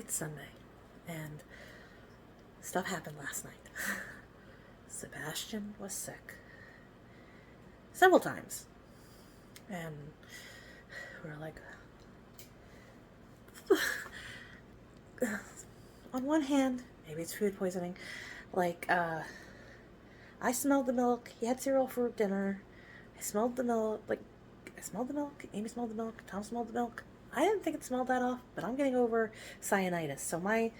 It's Sunday, and stuff happened last night. Sebastian was sick several times, and we were like, on one hand, maybe it's food poisoning. I smelled the milk. He had cereal for dinner. I smelled the milk. I smelled the milk. Amy smelled the milk. Tom smelled the milk. I didn't think it smelled that off, but I'm getting over cyanitis, so my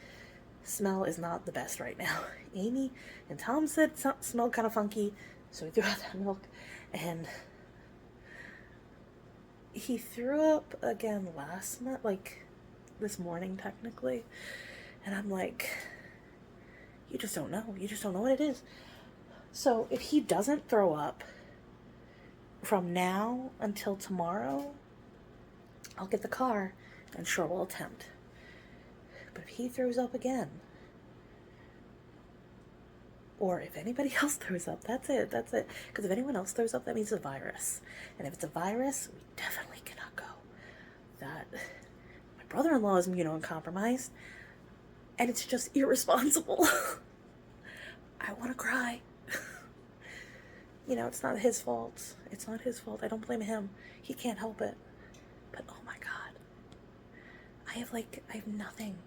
smell is not the best right now. Amy and Tom said it smelled kind of funky, so we threw out that milk, and he threw up again last night, this morning technically, and I'm like, you just don't know. You just don't know what it is. So if he doesn't throw up from now until tomorrow, I'll get the car and sure we'll attempt. But if he throws up again, or if anybody else throws up, that's it. Because if anyone else throws up, that means it's a virus. And if it's a virus, we definitely cannot go. My brother-in-law is immunocompromised, and it's just irresponsible. I want to cry. It's not his fault. It's not his fault. I don't blame him. He can't help it. But oh my God. I have nothing.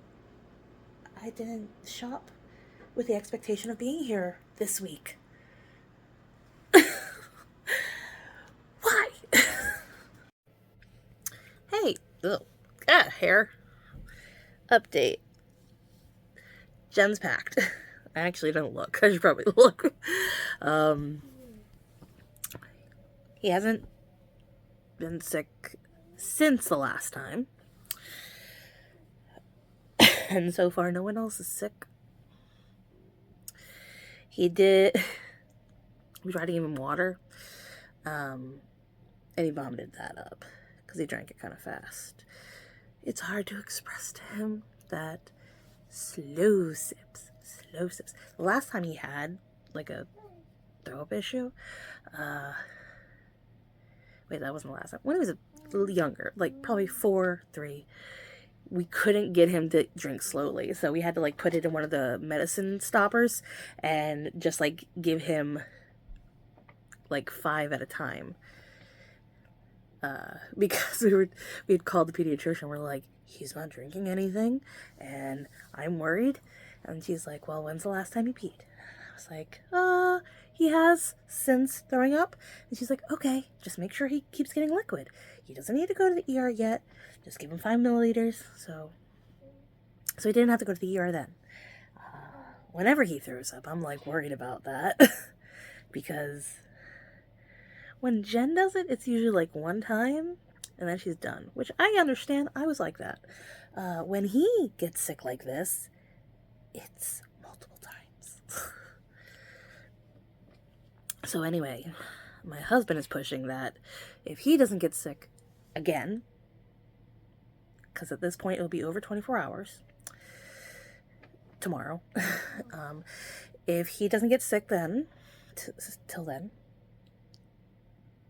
I didn't shop with the expectation of being here this week. Why? Hey, hair. Update. Jen's packed. I actually don't look. I should probably look. He hasn't been sick since the last time. And so far, no one else is sick. We tried to give him water. And he vomited that up because he drank it kind of fast. It's hard to express to him that slow sips. The last time he had a throw up issue, that wasn't the last time. When he was a little younger, probably 4, 3, we couldn't get him to drink slowly. So we had to put it in one of the medicine stoppers and just give him 5 at a time. Because we had called the pediatrician. We're like, he's not drinking anything and I'm worried. And she's like, well, when's the last time he peed? I was like, he has since throwing up. And she's like, okay, just make sure he keeps getting liquid. He doesn't need to go to the ER yet. Just give him 5 milliliters. So he didn't have to go to the ER then. Whenever he throws up, I'm worried about that. Because when Jen does it, it's usually one time and then she's done, which I understand. I was like that. When he gets sick like this, it's multiple times. So anyway, my husband is pushing that if he doesn't get sick again, because at this point it'll be over 24 hours tomorrow, if he doesn't get sick then, till then,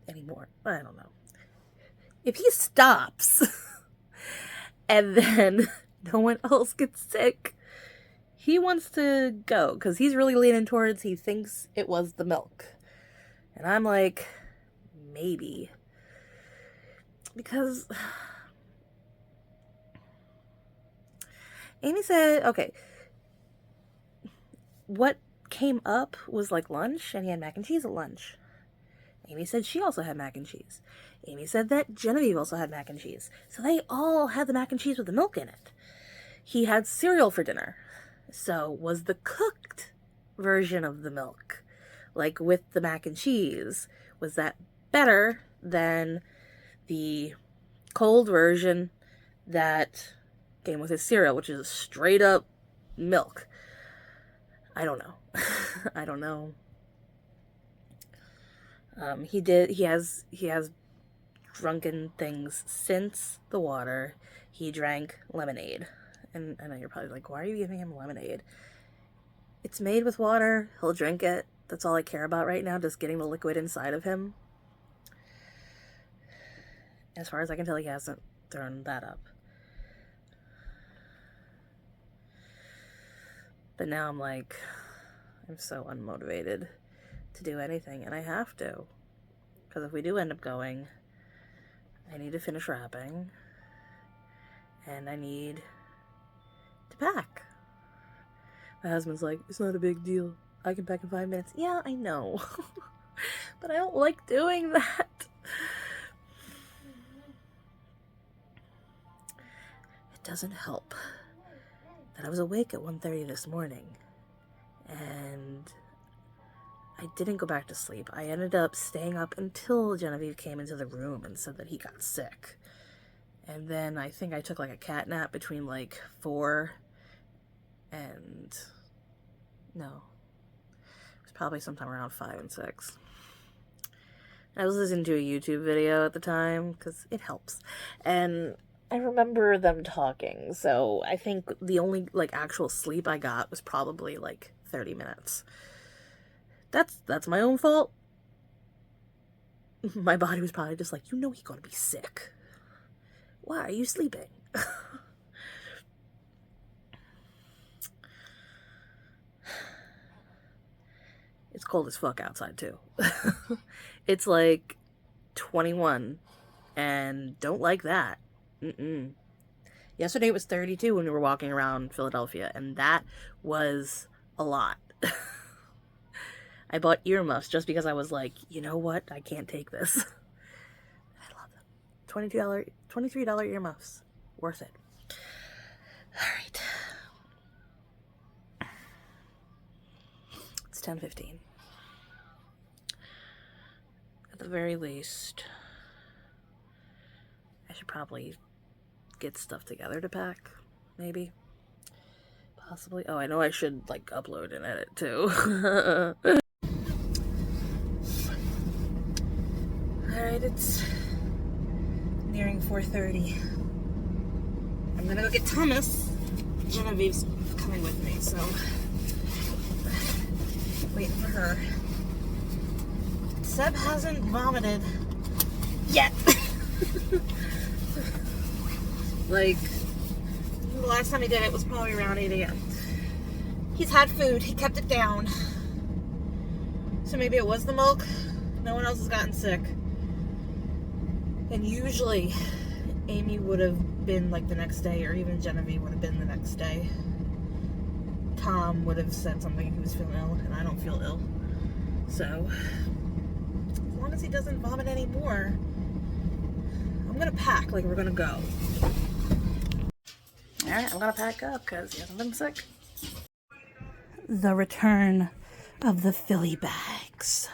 anymore, I don't know. If he stops and then no one else gets sick, he wants to go because he's really leaning towards he thinks it was the milk. And I'm like, maybe. Because Amy said, okay, what came up was lunch, and he had mac and cheese at lunch. Amy said she also had mac and cheese. Amy said that Genevieve also had mac and cheese. So they all had the mac and cheese with the milk in it. He had cereal for dinner. So was the cooked version of the milk, with the mac and cheese, was that better than the cold version that came with his cereal, which is straight up milk? I don't know. I don't know. He has drunken things since the water. He drank lemonade. And I know you're probably like, why are you giving him lemonade? It's made with water. He'll drink it. That's all I care about right now, just getting the liquid inside of him. As far as I can tell, he hasn't thrown that up. But now I'm like, I'm so unmotivated to do anything, and I have to. Because if we do end up going, I need to finish wrapping, and I need to pack. My husband's like, it's not a big deal. I can pack in 5 minutes. Yeah, I know. But I don't like doing that. It doesn't help that I was awake at 1:30 this morning, and I didn't go back to sleep. I ended up staying up until Genevieve came into the room and said that he got sick. And then I think I took like a cat nap between like 4 and... no. It was probably sometime around 5 and 6. I was listening to a YouTube video at the time because it helps. And I remember them talking. So I think the only like actual sleep I got was probably like 30 minutes. That's my own fault. My body was probably just like, you know he's gonna be sick. Why are you sleeping? It's cold as fuck outside too. It's like 21 and don't like that. Yesterday it was 32 when we were walking around Philadelphia, and that was a lot. I bought earmuffs just because I was like, you know what? I can't take this. I love them. $23 earmuffs. Worth it. Alright. It's 10:15. At the very least, I should probably get stuff together to pack. Maybe. Possibly. Oh, I know I should, like, upload and edit, too. Alright, it's nearing 4:30. I'm gonna go get Thomas. Genevieve's coming with me, so waiting for her. Seb hasn't vomited yet. Like, the last time he did it was probably around 8 a.m. He's had food. He kept it down. So maybe it was the milk. No one else has gotten sick. And usually, Amy would have been like the next day, or even Genevieve would have been the next day. Tom would have said something if he was feeling ill, and I don't feel ill. So, as long as he doesn't vomit anymore, I'm gonna pack like we're gonna go. Alright, I'm gonna pack up because he hasn't been sick. The return of the Philly bags.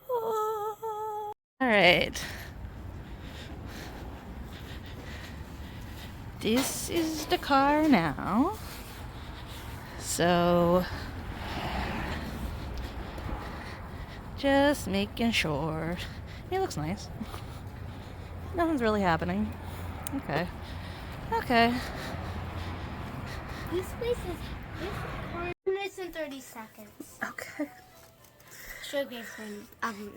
Oh. Alright. This is the car now. So, just making sure. It looks nice. Nothing's really happening. Okay. Okay. This place is 4 minutes and 30 seconds. Okay. Should be for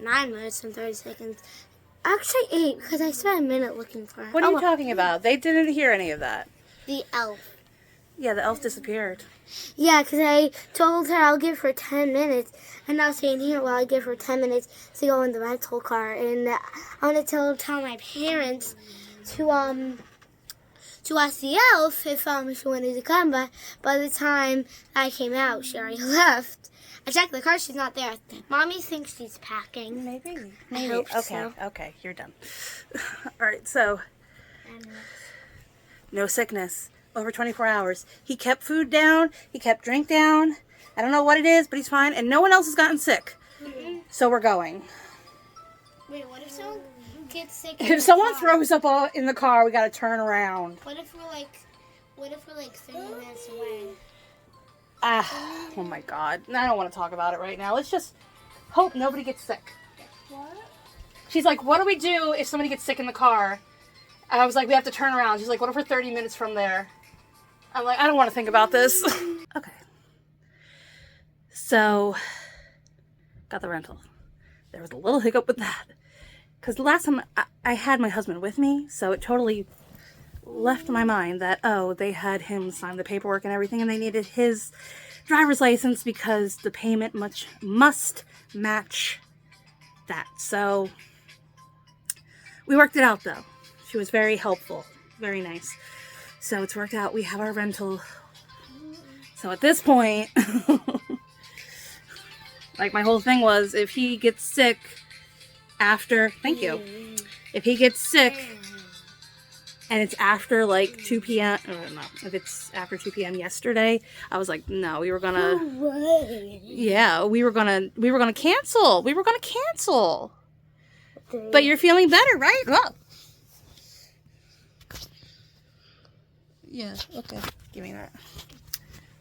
9 minutes and 30 seconds. Actually 8, because I spent a minute looking for it. What are you talking about? They didn't hear any of that. The elf. Yeah, the elf disappeared. Yeah, because I told her I'll give her 10 minutes, and I'll stay in here while I give her 10 minutes to go in the rental car. And I want to tell my parents to ask the elf if she wanted to come, but by the time I came out, she already left. I checked the car, she's not there. Mommy thinks she's packing. Maybe. I hope Okay, so. okay, you're done. Alright, so, no sickness. Over 24 hours. He kept food down, he kept drink down. I don't know what it is, but he's fine, and no one else has gotten sick. So we're going. Wait, what if someone gets sick? If someone throws up all in the car, we gotta turn around. What if we're like 30 minutes away? Oh my god. I don't want to talk about it right now. Let's just hope nobody gets sick. What? She's like, what do we do if somebody gets sick in the car? And I was like, we have to turn around. She's like, what if we're 30 minutes from there? I'm like, I don't want to think about this. Okay. So, got the rental. There was a little hiccup with that. Because the last time I had my husband with me, so it totally left my mind that, oh, they had him sign the paperwork and everything, and they needed his driver's license because the payment must match that. So we worked it out, though. She was very helpful, very nice. So it's worked out. We have our rental. So at this point, like, my whole thing was, if he gets sick after, thank you, if he gets sick and it's after like 2 p.m., no, if it's after 2 p.m. yesterday, I was like, no, we were gonna, yeah, we were gonna cancel. We were gonna cancel. But you're feeling better, right? Look. Yeah, okay, give me that.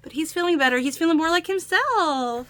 But he's feeling better. He's feeling more like himself.